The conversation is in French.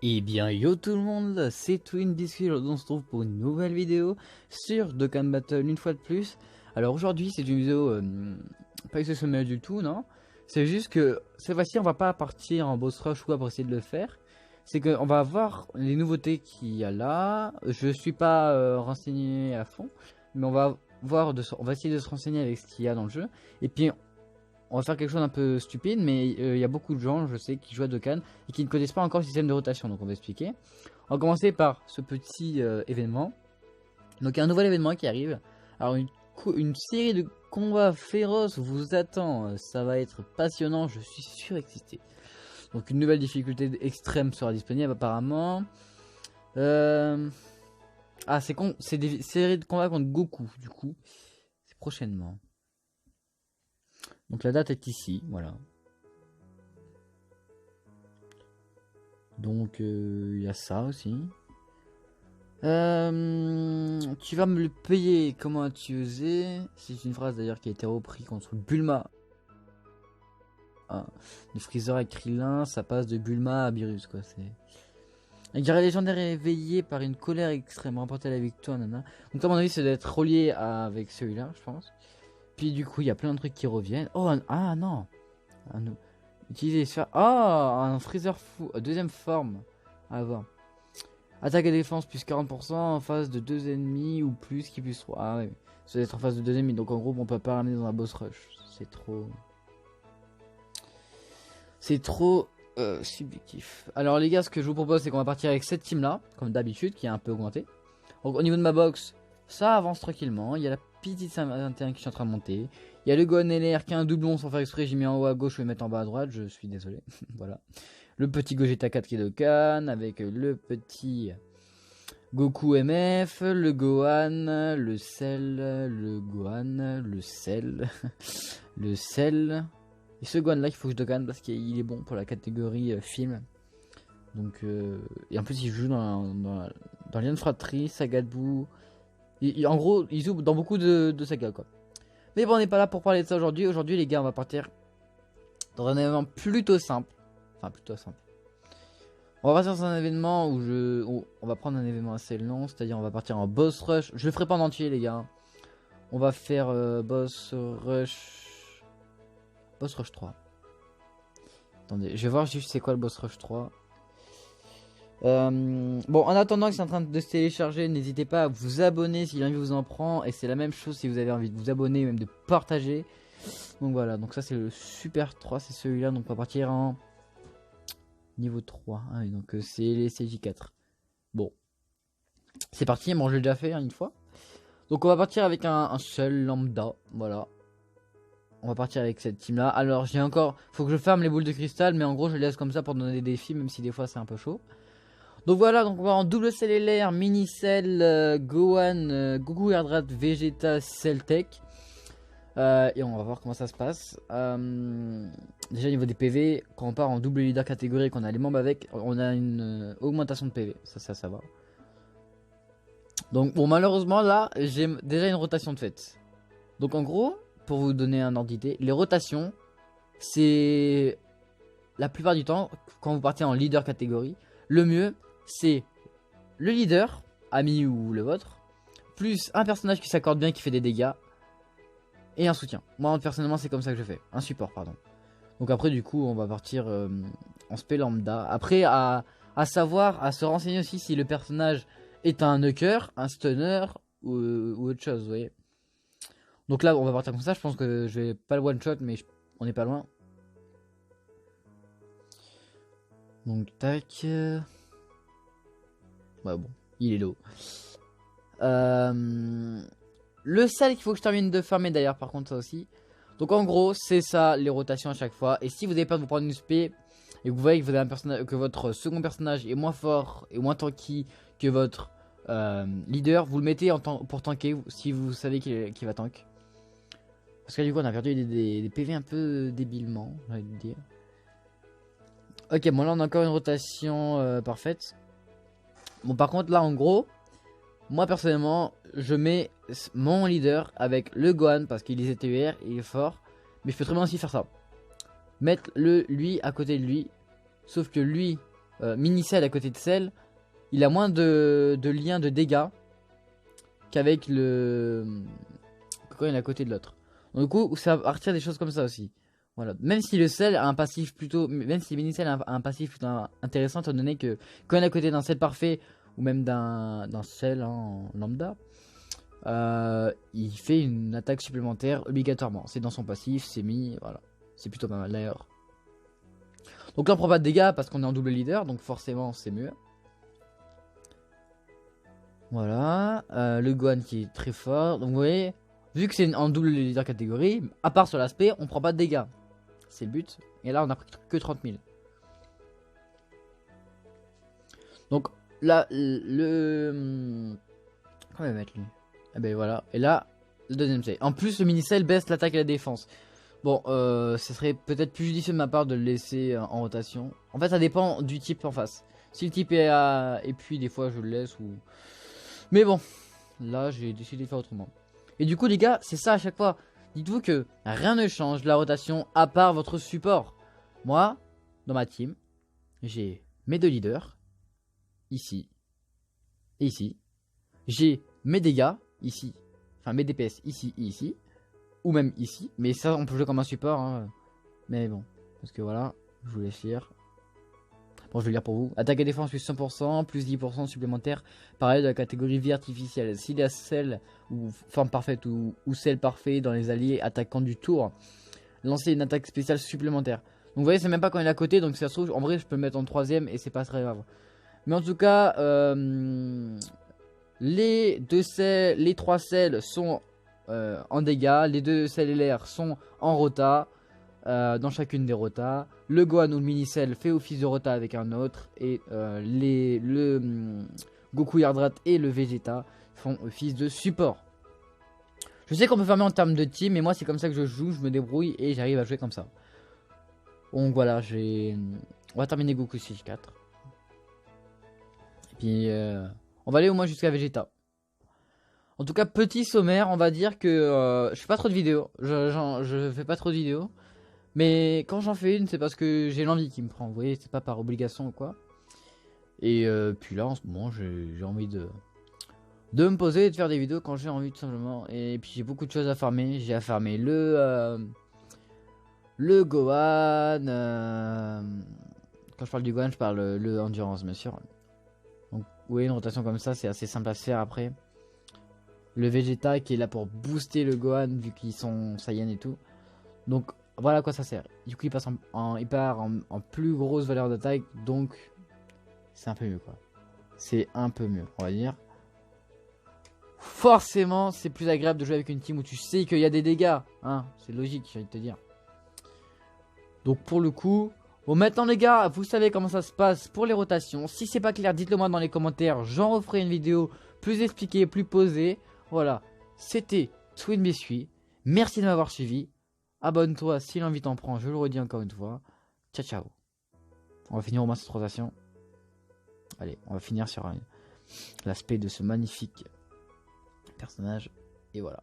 Eh bien yo tout le monde, c'est Twin Biscuit, aujourd'hui on se trouve pour une nouvelle vidéo sur Dokkan Battle une fois de plus. Alors aujourd'hui c'est une vidéo pas exceptionnelle du tout, non. C'est juste que cette fois-ci on va pas partir en boss rush ou quoi pour essayer de le faire. C'est qu'on va voir les nouveautés qu'il y a là. Je suis pas renseigné à fond, mais on va voir, on va essayer de se renseigner avec ce qu'il y a dans le jeu. Et puis on va faire quelque chose d'un peu stupide, mais il y a beaucoup de gens, je sais, qui jouent à Dokkan et qui ne connaissent pas encore le système de rotation, donc on va expliquer. On va commencer par ce petit événement. Donc il y a un nouvel événement qui arrive. Alors une série de combats féroces vous attend, ça va être passionnant, je suis surexcité. Donc une nouvelle difficulté extrême sera disponible apparemment. Ah c'est des séries de combats contre Goku, du coup, c'est prochainement. Donc la date est ici, voilà. Donc il y a ça aussi. Tu vas me le payer, comment as-tu osé? C'est une phrase d'ailleurs qui a été reprise contre Bulma. Ah, de Freezer à Krillin, ça passe de Bulma à Beerus quoi. C'est. Un guerrier légendaire est éveillé par une colère extrême, remporter la victoire, nana. Donc à mon avis, c'est d'être relié avec celui-là, je pense. Puis du coup, il y a plein de trucs qui reviennent. Oh, ah non. Utiliser les sphères. Oh, un Freezer fou. Deuxième forme. À voir. Attaque et défense plus 40% en face de 2 ennemis ou plus qui plus 3. Ah ouais. Ça doit être en face de 2 ennemis. Donc en gros, on peut pas ramener dans un boss rush. C'est trop. C'est trop subjectif. Alors les gars, ce que je vous propose, c'est qu'on va partir avec cette team là, comme d'habitude, qui est un peu augmenté. Donc au niveau de ma box, ça avance tranquillement. Il y a la petite 521 qui est en train de monter. Il y a le Gohan LR qui a un doublon sans faire exprès. J'ai mis en haut à gauche, je vais mettre en bas à droite. Je suis désolé. Voilà. Le petit Gogeta 4 qui est Dokkan. Avec le petit Goku MF. Le Gohan. Le Cell. Le Gohan. Le Cell. Le Cell. Et ce Gohan là qu'il faut que je Dokkan parce qu'il est bon pour la catégorie film. Donc, et en plus il joue dans Lion Fratry, Saga de Boo. En gros, il joue dans beaucoup de sagas quoi. Mais bon, on n'est pas là pour parler de ça aujourd'hui. Aujourd'hui, les gars, on va partir dans un événement plutôt simple. Enfin, plutôt simple. On va partir dans un événement où on va prendre un événement assez long. C'est-à-dire, on va partir en boss rush. Je le ferai pas en entier, les gars. On va faire boss rush. Boss rush 3. Attendez, je vais voir juste c'est quoi le boss rush 3. Bon, en attendant que c'est en train de se télécharger, n'hésitez pas à vous abonner si l'envie vous en prend. Et c'est la même chose si vous avez envie de vous abonner, même de partager. Donc voilà, donc ça c'est le Super 3, c'est celui-là. Donc on va partir en niveau 3. Ah oui, donc c'est les CJ4. Bon, c'est parti, bon je l'ai déjà fait une fois. Donc on va partir avec un seul lambda, voilà. On va partir avec cette team là. Alors j'ai encore, faut que je ferme les boules de cristal, mais en gros je les laisse comme ça pour donner des défis, même si des fois c'est un peu chaud. Donc voilà, donc on va en double cellulaire, mini cell, Gohan, Goku Hardrat, Vegeta, Celltech. Et on va voir comment ça se passe. Déjà au niveau des PV, quand on part en double leader catégorie, qu'on a les membres avec, on a une augmentation de PV. Ça va. Donc bon, malheureusement là, j'ai déjà une rotation de fait. Donc en gros, pour vous donner un ordre d'idée, les rotations, c'est la plupart du temps, quand vous partez en leader catégorie, le mieux, c'est le leader, ami ou le vôtre, plus un personnage qui s'accorde bien, qui fait des dégâts, et un soutien. Moi, personnellement, c'est comme ça que je fais. Un support, pardon. Donc après, du coup, on va partir en spé lambda. Après, à savoir, à se renseigner aussi si le personnage est un knocker, un stunner, ou autre chose, vous voyez. Donc là, on va partir comme ça. Je pense que je vais pas le one-shot, mais on n'est pas loin. Donc, tac... Ouais, bon, il est low. Le sel qu'il faut que je termine de farmer d'ailleurs, par contre, ça aussi. Donc en gros, c'est ça, les rotations à chaque fois. Et si vous n'avez pas de vous prendre une spé et que vous voyez que, vous avez un personnage, que votre second personnage est moins fort et moins tanky que votre leader, vous le mettez pour tanker si vous savez qu'il va tank. Parce que du coup, on a perdu des PV un peu débilement, j'ai envie de dire. Ok, bon là, on a encore une rotation parfaite. Bon, par contre, là, en gros, moi, personnellement, je mets mon leader avec le Gohan parce qu'il est TUR, il est fort. Mais je peux très bien aussi faire ça. Mettre lui à côté de lui. Sauf que lui, mini-cell à côté de cell, il a moins de liens de dégâts qu'avec quand il est à côté de l'autre. Donc du coup, ça va partir des choses comme ça aussi. Voilà. Même si le sel a un passif plutôt, même si le mini-cell a un passif plutôt intéressant, étant donné que quand on est à côté d'un sel parfait ou même d'un sel en lambda, il fait une attaque supplémentaire obligatoirement. C'est dans son passif, c'est mis, voilà. C'est plutôt pas mal d'ailleurs. Donc là on prend pas de dégâts parce qu'on est en double leader, donc forcément c'est mieux. Voilà, le Gohan qui est très fort. Donc vous voyez, vu que c'est en double leader catégorie, à part sur l'aspect, on prend pas de dégâts. C'est le but. Et là on a pris que 30 000. Donc là, comment il va mettre lui? Ah ben voilà, et là, le deuxième c'est. En plus le mini-cell baisse l'attaque et la défense. Bon, ce serait peut-être plus judicieux de ma part de le laisser en rotation. En fait ça dépend du type en face. Si le type est à... Et puis des fois je le laisse ou... Mais bon, là j'ai décidé de faire autrement. Et du coup les gars, c'est ça à chaque fois. Dites-vous que rien ne change de la rotation à part votre support. Moi, dans ma team, j'ai mes deux leaders, ici et ici. J'ai mes dégâts, ici. Enfin mes DPS, ici et ici. Ou même ici. Mais ça, on peut jouer comme un support. Hein. Mais bon, parce que voilà, je vous laisse lire. Bon, je vais lire pour vous. Attaque et défense plus 100%, plus 10% supplémentaire. Pareil de la catégorie vie artificielle. S'il y a celle ou forme parfaite ou celle parfait dans les alliés attaquants du tour, lancez une attaque spéciale supplémentaire. Donc vous voyez, c'est même pas quand il est à côté. Donc si ça se trouve, en vrai, je peux le mettre en troisième et c'est pas très grave. Mais en tout cas, les trois selles sont en dégâts. Les deux selles LR sont en rota. Dans chacune des rotas. Le Gohan ou le mini-cell fait office de rota avec un autre. Et Goku Yardrat et le Vegeta font office de support. Je sais qu'on peut farmer en termes de team, mais moi c'est comme ça que je joue, je me débrouille et j'arrive à jouer comme ça. Donc voilà, on va terminer Goku 6-4. Et puis on va aller au moins jusqu'à Vegeta. En tout cas, petit sommaire, on va dire que je fais pas trop de vidéos. Je fais pas trop de vidéos. Mais quand j'en fais une, c'est parce que j'ai l'envie qui me prend. Vous voyez, c'est pas par obligation ou quoi. Et puis là, en ce moment, j'ai envie de me poser et de faire des vidéos quand j'ai envie, tout simplement. Et puis j'ai beaucoup de choses à farmer. J'ai à farmer le Gohan. Quand je parle du Gohan, je parle le Endurance, bien sûr. Donc, oui, une rotation comme ça, c'est assez simple à se faire après. Le Vegeta qui est là pour booster le Gohan vu qu'ils sont Saiyan et tout. Donc voilà à quoi ça sert. Du coup il passe il part en plus grosse valeur d'attaque. Donc c'est un peu mieux quoi. C'est un peu mieux on va dire. Forcément c'est plus agréable de jouer avec une team où tu sais qu'il y a des dégâts. Hein, c'est logique j'ai envie de te dire. Donc pour le coup. Bon maintenant les gars vous savez comment ça se passe pour les rotations. Si c'est pas clair dites-le moi dans les commentaires. J'en referai une vidéo plus expliquée, plus posée. Voilà. C'était Twin Biscuit. Merci de m'avoir suivi. Abonne-toi si l'envie t'en prend, je le redis encore une fois. Ciao ciao. On va finir au moins cette rotation. Allez, on va finir sur l'aspect de ce magnifique personnage. Et voilà.